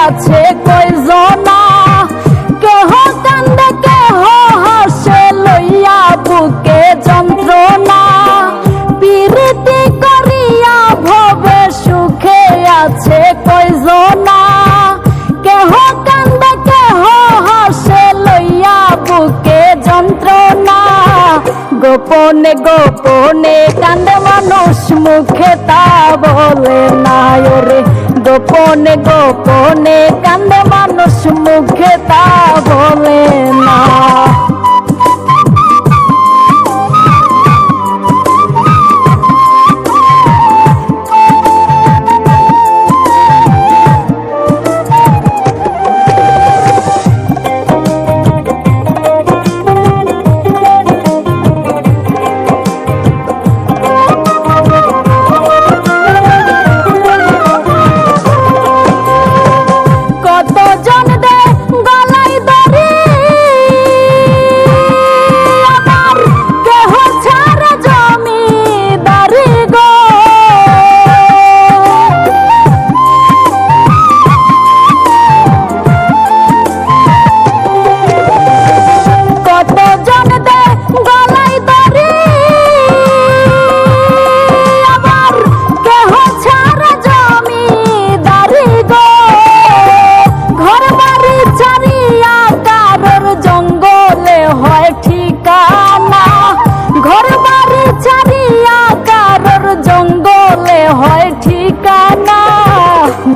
আছে কয়জনা, কেহ কান্দে কেহ হাসে লইয়া বুকে যন্ত্রণা। প্রীতি করিয়া ভবে সুখে আছে কয়জনা, কেহ কান্দে কেহ হাসে লইয়া বুকে যন্ত্রণা। গোপনে গোপনে কান্দে মানুষ মুখে তা বলে না রে, গোপনে গোপনে কান্দে মানুষ মুখে তা বলে না।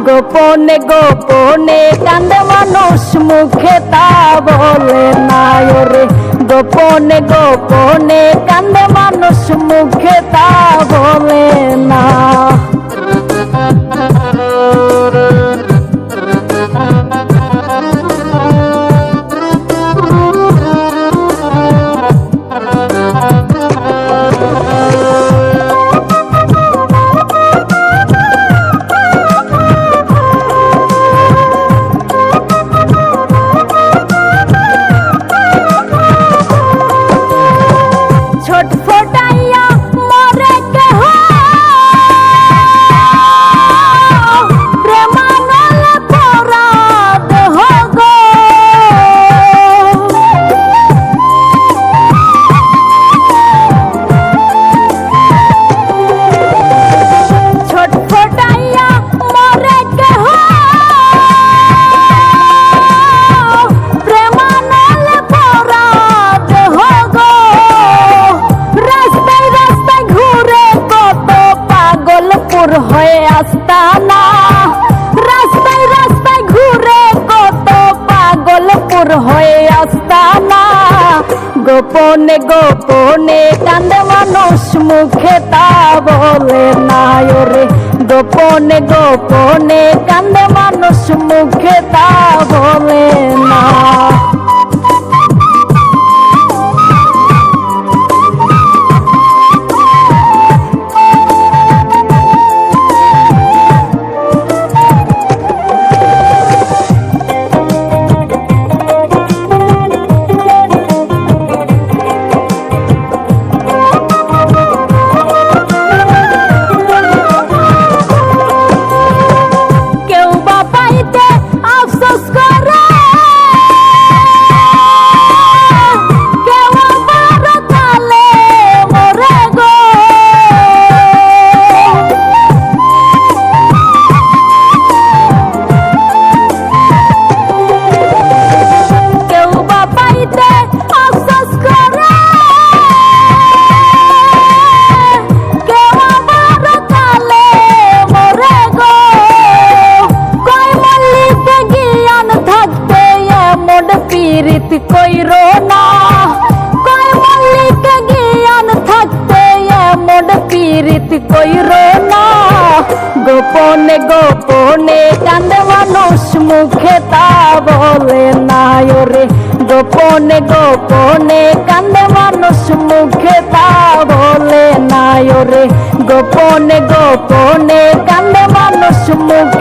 গোপনে গোপনে কান্দে মানুষ মুখে তা বলে না রে, গোপনে গোপনে কান্দে মানুষ মুখে তা বলে না। হয়ে আস্তানা রাস্তায় রাস্তায় ঘুরে কত পাগলপুর হয়ে আস্তানা। গোপনে গোপনে কান্দে মানুষ মুখে তা বলে না রে, গোপনে গোপনে কান্দে মানুষ মুখে তা বলে না। প্রীতি কইরো না কই মল্লিক জ্ঞান থাকতে এমন প্রীতি কইরো না। গোপনে গোপনে কান্দে মানুষ মুখে তা বলে না রে, গোপনে গোপনে কান্দে মানুষ মুখে তা বলে না রে, গোপনে গোপনে কান্দে মানুষ মুখে